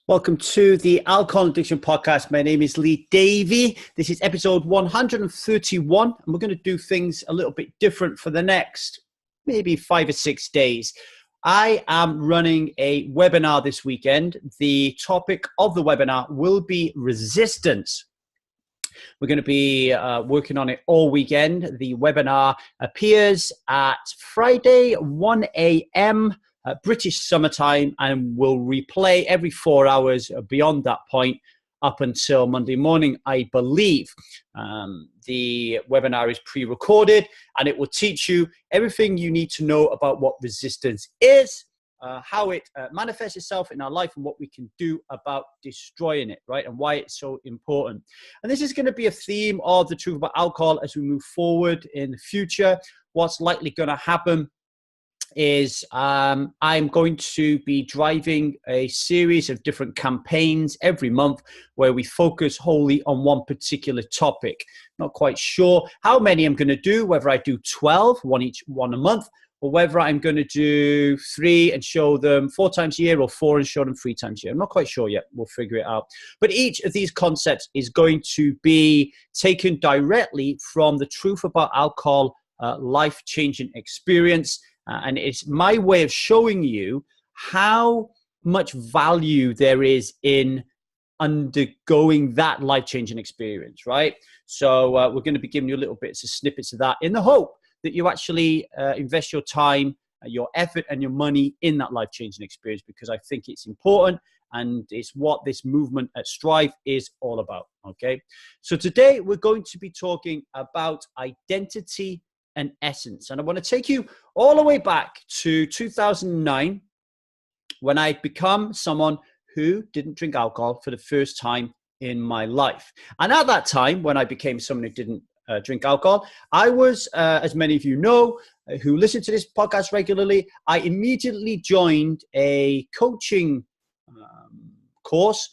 Welcome to the Alcohol Addiction Podcast. My name is Lee Davey. This is episode 131, and we're going to do things a little bit different for the next maybe 5 or 6 days. I am running a webinar this weekend. The topic of the webinar will be resistance. We're going to be working on it all weekend. The webinar appears at Friday, 1 a.m. British summertime, and will replay every 4 hours beyond that point up until Monday morning, I believe. The webinar is pre-recorded, and it will teach you everything you need to know about what resistance is, how it manifests itself in our life, and what we can do about destroying it, right? And why it's so important. And this is going to be a theme of the truth about alcohol as we move forward in the future. What's likely going to happen is I'm going to be driving a series of different campaigns every month where we focus wholly on one particular topic. Not quite sure how many I'm going to do, whether I do 12, one a month, or whether I'm going to do 3 and show them 4 times a year, or 4 and show them 3 times a year. I'm not quite sure yet. We'll figure it out. But each of these concepts is going to be taken directly from the Truth About Alcohol life-changing experience. And it's my way of showing you how much value there is in undergoing that life-changing experience, right? So we're going to be giving you a little bits of snippets of that in the hope that you actually invest your time, your effort, and your money in that life-changing experience, because I think it's important, and it's what this movement at Strive is all about, okay? So today we're going to be talking about identity and essence. And I want to take you all the way back to 2009, when I'd become someone who didn't drink alcohol for the first time in my life. And at that time, when I became someone who didn't drink alcohol, I was, as many of you know, who listen to this podcast regularly, I immediately joined a coaching course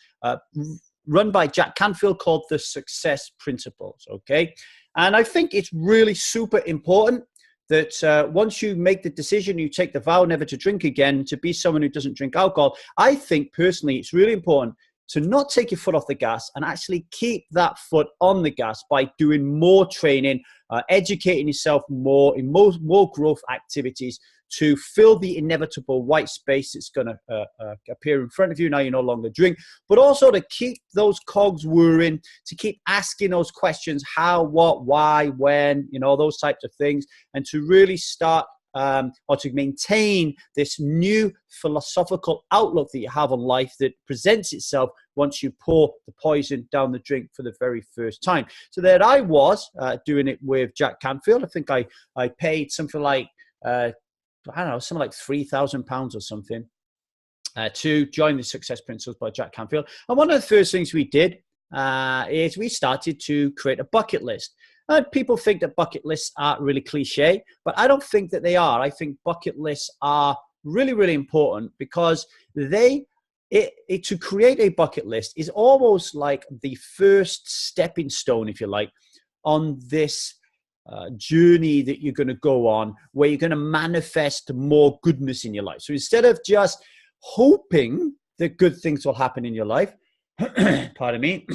run by Jack Canfield called The Success Principles, okay? And I think it's really super important that once you make the decision, you take the vow never to drink again, to be someone who doesn't drink alcohol. I think personally it's really important to not take your foot off the gas and actually keep that foot on the gas by doing more training, educating yourself more in more growth activities to fill the inevitable white space that's going to appear in front of you now you no longer drink, but also to keep those cogs whirring, to keep asking those questions, how, what, why, when, you know, those types of things, and to really start or to maintain this new philosophical outlook that you have on life that presents itself once you pour the poison down the drink for the very first time. So there I was doing it with Jack Canfield. I think I paid something like, I don't know, something like £3,000 or something to join the Success Principles by Jack Canfield. And one of the first things we did is we started to create a bucket list. And people think that bucket lists are really cliche, but I don't think that they are. I think bucket lists are really, really important, because to create a bucket list is almost like the first stepping stone, if you like, on this journey that you're going to go on, where you're going to manifest more goodness in your life. So instead of just hoping that good things will happen in your life, pardon me,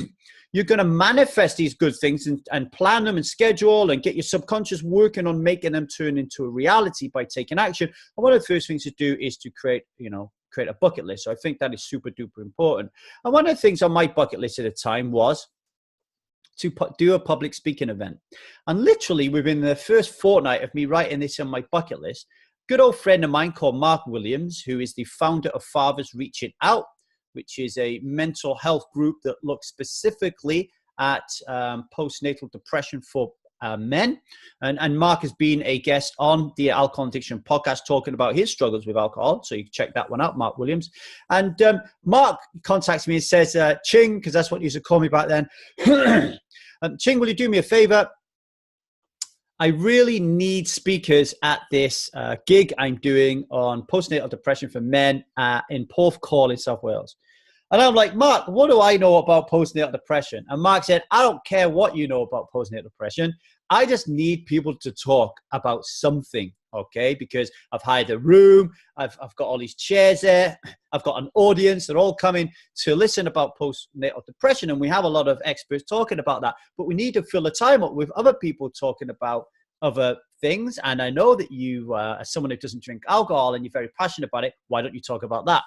you're going to manifest these good things and plan them and schedule and get your subconscious working on making them turn into a reality by taking action. And one of the first things to do is to create a bucket list. So I think that is super duper important. And one of the things on my bucket list at the time was to do a public speaking event. And literally within the first fortnight of me writing this on my bucket list, good old friend of mine called Mark Williams, who is the founder of Fathers Reaching Out, which is a mental health group that looks specifically at postnatal depression for men. And Mark has been a guest on the Alcohol Addiction Podcast talking about his struggles with alcohol. So you can check that one out, Mark Williams. And Mark contacts me and says, Ching, because that's what he used to call me back then. Ching, will you do me a favor? I really need speakers at this gig I'm doing on postnatal depression for men in Porthcawl in South Wales. And I'm like, Mark, what do I know about postnatal depression? And Mark said, I don't care what you know about postnatal depression. I just need people to talk about something okay? Because I've hired a room, I've got all these chairs there, I've got an audience, they're all coming to listen about postnatal depression, and we have a lot of experts talking about that, but we need to fill the time up with other people talking about other things. And I know that you, as someone who doesn't drink alcohol and you're very passionate about it, why don't you talk about that?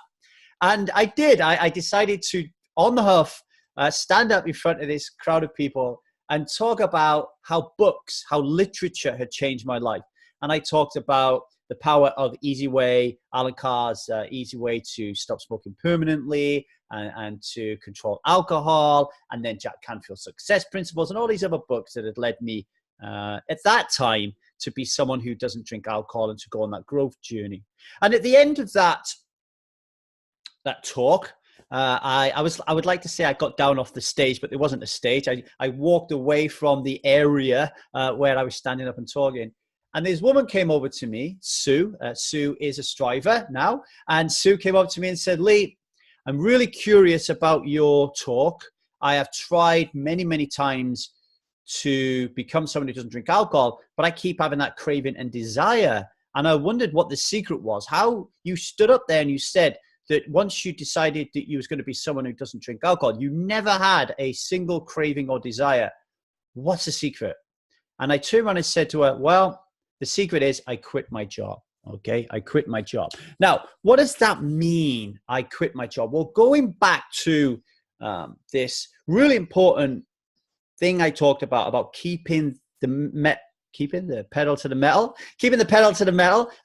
And I did. I decided to, on the huff, stand up in front of this crowd of people and talk about how books, how literature had changed my life. And I talked about the power of Easy Way, Alan Carr's Easy Way to Stop Smoking Permanently and to control alcohol, and then Jack Canfield's Success Principles, and all these other books that had led me at that time to be someone who doesn't drink alcohol and to go on that growth journey. And at the end of that talk, I would like to say I got down off the stage, but there wasn't a stage. I walked away from the area where I was standing up and talking. And this woman came over to me, Sue. Sue is a striver now. And Sue came up to me and said, Lee, I'm really curious about your talk. I have tried many, many times to become someone who doesn't drink alcohol, but I keep having that craving and desire. And I wondered what the secret was, how you stood up there and you said that once you decided that you was going to be someone who doesn't drink alcohol, you never had a single craving or desire. What's the secret? And I turned around and said to her, well, the secret is I quit my job. Okay, I quit my job. Now, what does that mean? I quit my job. Well, going back to this really important thing I talked about keeping the pedal to the metal,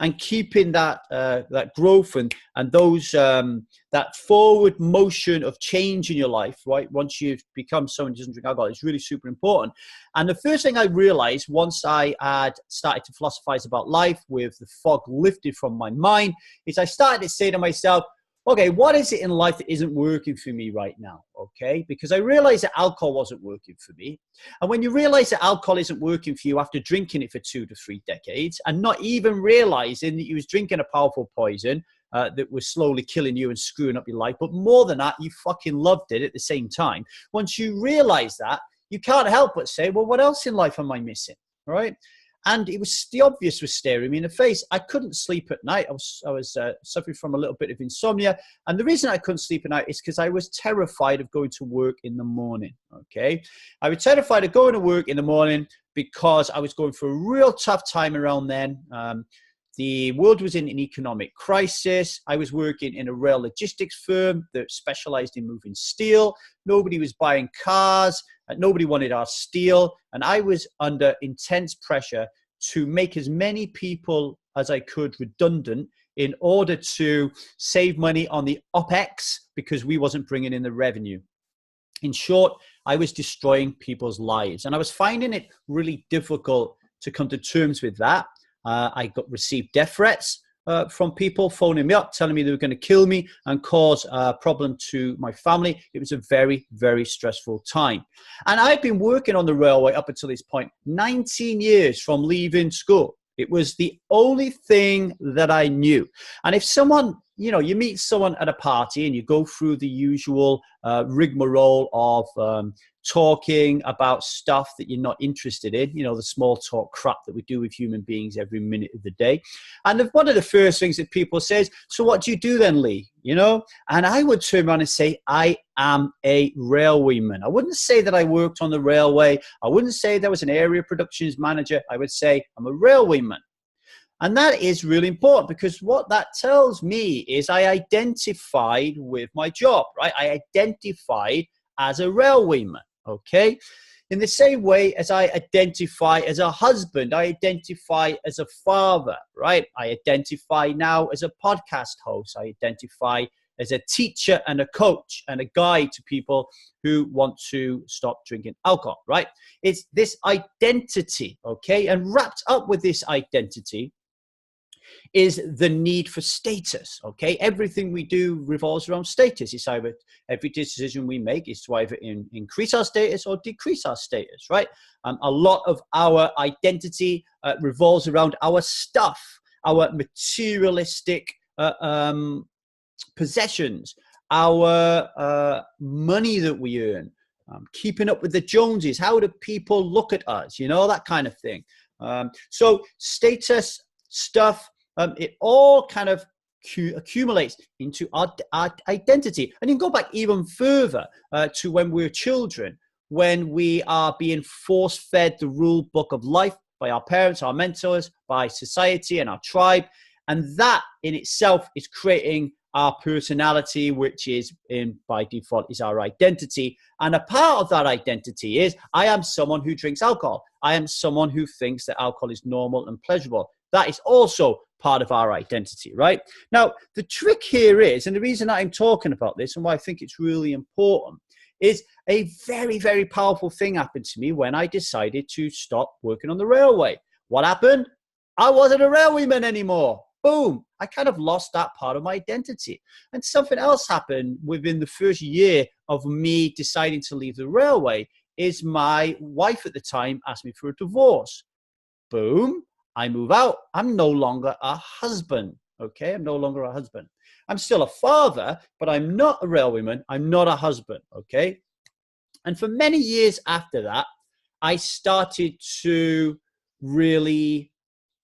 and keeping that growth and those that forward motion of change in your life, right? Once you've become someone who doesn't drink alcohol, it's really super important. And the first thing I realized once I had started to philosophize about life with the fog lifted from my mind is I started to say to myself, okay, what is it in life that isn't working for me right now? Okay, because I realized that alcohol wasn't working for me. And when you realize that alcohol isn't working for you after drinking it for 2 to 3 decades and not even realizing that you was drinking a powerful poison that was slowly killing you and screwing up your life, but more than that, you fucking loved it at the same time. Once you realize that, you can't help but say, well, what else in life am I missing? All right. And it was the obvious was staring me in the face. I couldn't sleep at night. I was suffering from a little bit of insomnia. And the reason I couldn't sleep at night is because I was terrified of going to work in the morning, okay? I was terrified of going to work in the morning because I was going through a real tough time around then. The world was in an economic crisis. I was working in a rail logistics firm that specialized in moving steel. Nobody was buying cars. Nobody wanted our steel. And I was under intense pressure to make as many people as I could redundant in order to save money on the OPEX because we wasn't bringing in the revenue. In short, I was destroying people's lives. And I was finding it really difficult to come to terms with that. I received death threats from people phoning me up, telling me they were going to kill me and cause a problem to my family. It was a very, very stressful time. And I've been working on the railway up until this point, 19 years from leaving school. It was the only thing that I knew. And if someone, you meet someone at a party and you go through the usual rigmarole of talking about stuff that you're not interested in, the small talk crap that we do with human beings every minute of the day. And one of the first things that people say is, so what do you do then, Lee? And I would turn around and say, I am a railwayman. I wouldn't say that I worked on the railway. I wouldn't say there was an area productions manager. I would say I'm a railwayman. And that is really important because what that tells me is I identified with my job, right? I identified as a railwayman, okay? In the same way as I identify as a husband, I identify as a father, right? I identify now as a podcast host. I identify as a teacher and a coach and a guide to people who want to stop drinking alcohol, right? It's this identity, okay? And wrapped up with this identity is the need for status, okay? Everything we do revolves around status. It's either every decision we make is to either increase our status or decrease our status, right? A lot of our identity revolves around our stuff, our materialistic possessions, our money that we earn, keeping up with the Joneses. How do people look at us? That kind of thing. So status stuff, it all kind of accumulates into our identity. And you can go back even further to when we're children, when we are being force-fed the rule book of life by our parents, our mentors, by society and our tribe. And that in itself is creating our personality, which is by default is our identity. And a part of that identity is I am someone who drinks alcohol. I am someone who thinks that alcohol is normal and pleasurable. That is also part of our identity, right? Now, the trick here is, and the reason I'm talking about this and why I think it's really important, is a very, very powerful thing happened to me when I decided to stop working on the railway. What happened? I wasn't a railwayman anymore. Boom. I kind of lost that part of my identity. And something else happened within the first year of me deciding to leave the railway is my wife at the time asked me for a divorce. Boom. I move out. I'm no longer a husband. Okay. I'm no longer a husband. I'm still a father, but I'm not a railwayman. I'm not a husband. Okay. And for many years after that, I started to really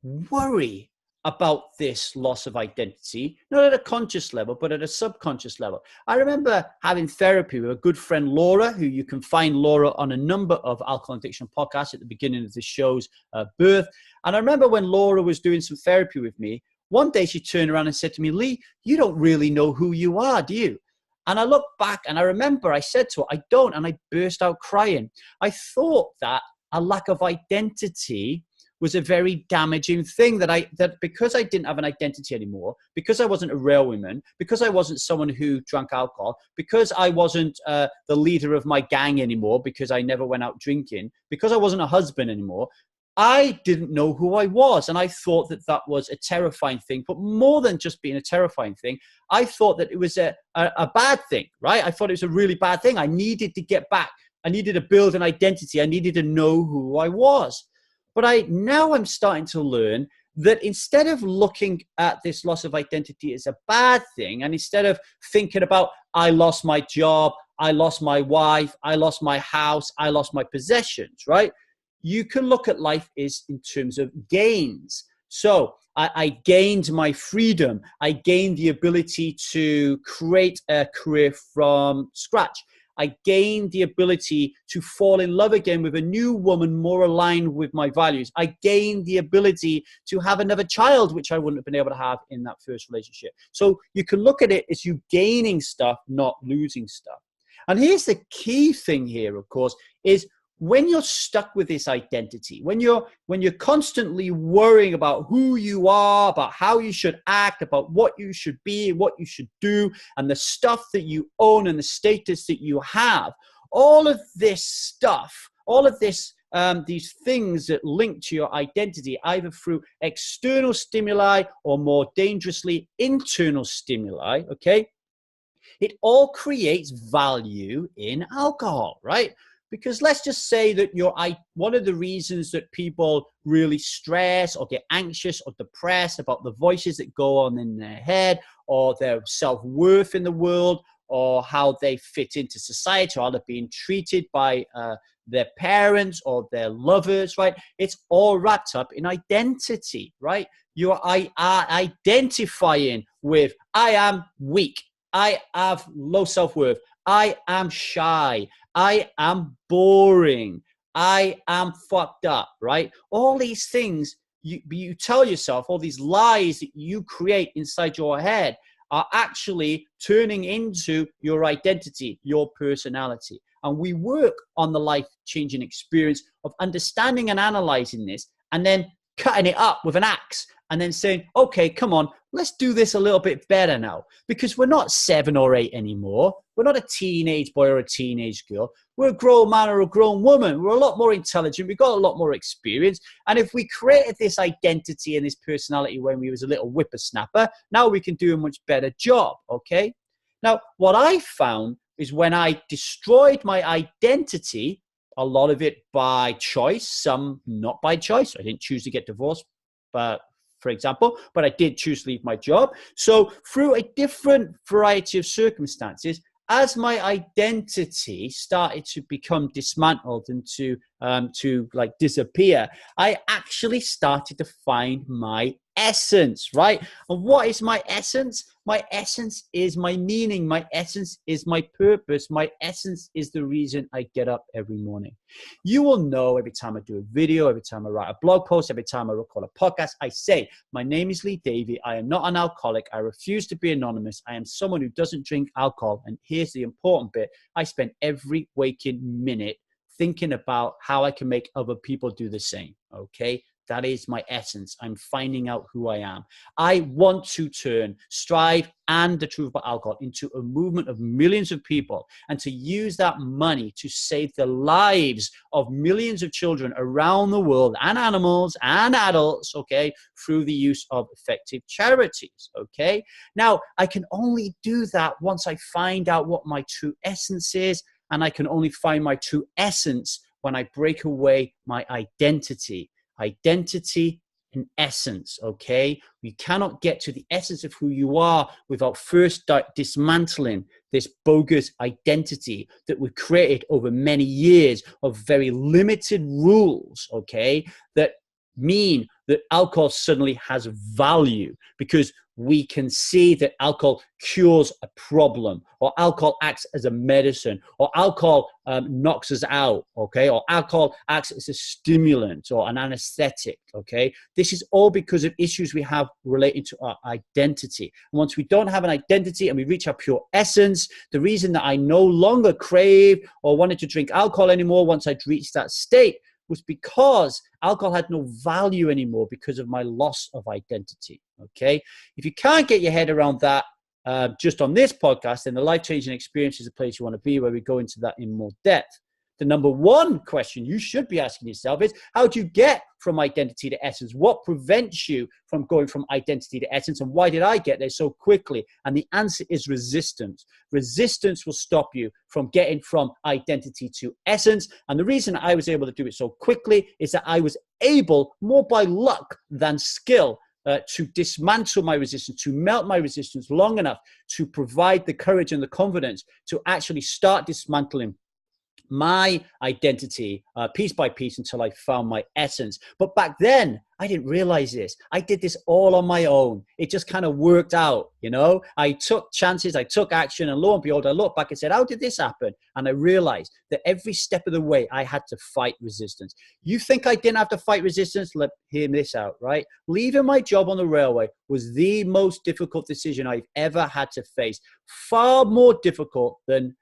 worry about this loss of identity, not at a conscious level, but at a subconscious level. I remember having therapy with a good friend, Laura, who you can find Laura on a number of Alcohol and Addiction podcasts at the beginning of the show's birth. And I remember when Laura was doing some therapy with me, one day she turned around and said to me, Lee, you don't really know who you are, do you? And I looked back and I remember I said to her, I don't, and I burst out crying. I thought that a lack of identity was a very damaging thing, that because I didn't have an identity anymore, because I wasn't a railwayman, because I wasn't someone who drank alcohol, because I wasn't the leader of my gang anymore, because I never went out drinking, because I wasn't a husband anymore, I didn't know who I was. And I thought that that was a terrifying thing. But more than just being a terrifying thing, I thought that it was a bad thing, right? I thought it was a really bad thing. I needed to get back. I needed to build an identity. I needed to know who I was. But I'm starting to learn that instead of looking at this loss of identity as a bad thing, and instead of thinking about, I lost my job, I lost my wife, I lost my house, I lost my possessions, right? You can look at life as in terms of gains. So I gained my freedom. I gained the ability to create a career from scratch. I gained the ability to fall in love again with a new woman more aligned with my values. I gained the ability to have another child, which I wouldn't have been able to have in that first relationship. So you can look at it as you gaining stuff, not losing stuff. And here's the key thing here, of course, is when you're stuck with this identity, when you're constantly worrying about who you are, about how you should act, about what you should be, what you should do, and the stuff that you own and the status that you have, all of this stuff, all of this, these things that link to your identity, either through external stimuli or more dangerously, internal stimuli, okay? It all creates value in alcohol, right? Because let's just say that one of the reasons that people really stress or get anxious or depressed about the voices that go on in their head, or their self-worth in the world, or how they fit into society, or how they're being treated by their parents or their lovers, right? It's all wrapped up in identity, right? You are identifying with, I am weak, I have low self-worth, I am shy, I am boring, I am fucked up, right? All these things you tell yourself, all these lies that you create inside your head are actually turning into your identity, your personality. And we work on the life-changing experience of understanding and analyzing this, and then cutting it up with an axe, and then saying, okay, come on, let's do this a little bit better now. Because we're not 7 or 8 anymore. We're not a teenage boy or a teenage girl. We're a grown man or a grown woman. We're a lot more intelligent. We've got a lot more experience. And if we created this identity and this personality when we was a little whippersnapper, now we can do a much better job, okay? Now, what I found is when I destroyed my identity, a lot of it by choice, some not by choice. I didn't choose to get divorced, for example, but I did choose to leave my job. So through a different variety of circumstances, as my identity started to become dismantled and to like disappear, I actually started to find my essence, right? And what is my essence? My essence is my meaning. My essence is my purpose. My essence is the reason I get up every morning. You will know every time I do a video, every time I write a blog post, every time I record a podcast, I say, my name is Lee Davey. I am not an alcoholic. I refuse to be anonymous. I am someone who doesn't drink alcohol. And here's the important bit. I spend every waking minute thinking about how I can make other people do the same, okay? That is my essence. I'm finding out who I am. I want to turn Strive and The Truth About Alcohol into a movement of millions of people, and to use that money to save the lives of millions of children around the world, and animals and adults, okay, through the use of effective charities, okay? Now, I can only do that once I find out what my true essence is, and I can only find my true essence when I break away my identity. Identity and essence, okay? You cannot get to the essence of who you are without first dismantling this bogus identity that we created over many years of very limited rules, okay? That mean that alcohol suddenly has value because we can see that alcohol cures a problem, or alcohol acts as a medicine, or alcohol knocks us out, okay? Or alcohol acts as a stimulant or an anesthetic, okay? This is all because of issues we have relating to our identity. And once we don't have an identity and we reach our pure essence, the reason that I no longer crave or wanted to drink alcohol anymore once I'd reached that state was because alcohol had no value anymore because of my loss of identity, okay? If you can't get your head around that just on this podcast, then the life-changing experience is a place you want to be, where we go into that in more depth. The number one question you should be asking yourself is, how do you get from identity to essence? What prevents you from going from identity to essence? And why did I get there so quickly? And the answer is resistance. Resistance will stop you from getting from identity to essence. And the reason I was able to do it so quickly is that I was able, more by luck than skill, to dismantle my resistance, to melt my resistance long enough to provide the courage and the confidence to actually start dismantling my identity piece by piece until I found my essence. But back then, I didn't realize this. I did this all on my own. It just kind of worked out, you know? I took chances, I took action, and lo and behold, I looked back and said, how did this happen? And I realized that every step of the way, I had to fight resistance. You think I didn't have to fight resistance? Hear this out, right? Leaving my job on the railway was the most difficult decision I've ever had to face. Far more difficult than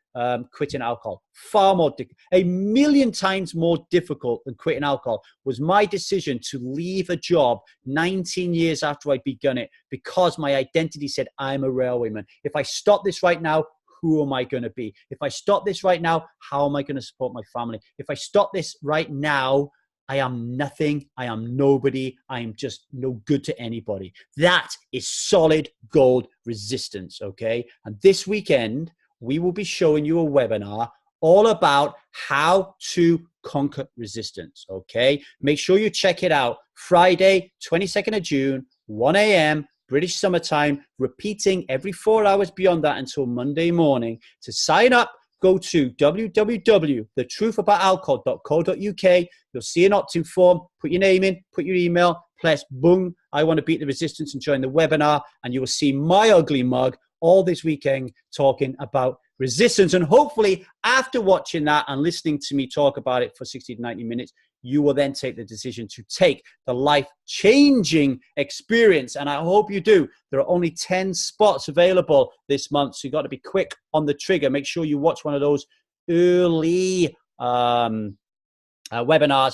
quitting alcohol. Far more, a million times more difficult than quitting alcohol was my decision to leave a job 19 years after I'd begun it, because my identity said, I'm a railwayman. If I stop this right now, who am I going to be? If I stop this right now, how am I going to support my family? If I stop this right now, I am nothing. I am nobody. I am just no good to anybody. That is solid gold resistance, okay? And this weekend, we will be showing you a webinar all about how to conquer resistance, okay? Make sure you check it out. Friday, 22nd of June, 1 a.m., British summertime, repeating every 4 hours beyond that until Monday morning. To sign up, go to www.thetruthaboutalcohol.co.uk. You'll see an opt-in form. Put your name in, put your email, press boom, I want to beat the resistance, and join the webinar. And you will see my ugly mug all this weekend talking about resistance. And hopefully after watching that and listening to me talk about it for 60 to 90 minutes, you will then take the decision to take the life-changing experience. And I hope you do. There are only 10 spots available this month, so you've got to be quick on the trigger. Make sure you watch one of those early webinars,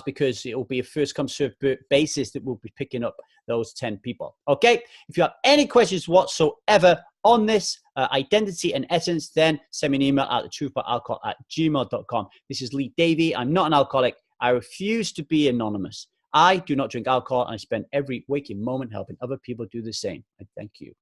because it will be a first-come, served basis that we'll be picking up those 10 people. Okay? If you have any questions whatsoever on this identity and essence, then send me an email at thetruthaboutalcohol@gmail.com. This is Lee Davey. I'm not an alcoholic. I refuse to be anonymous. I do not drink alcohol, and I spend every waking moment helping other people do the same. I thank you.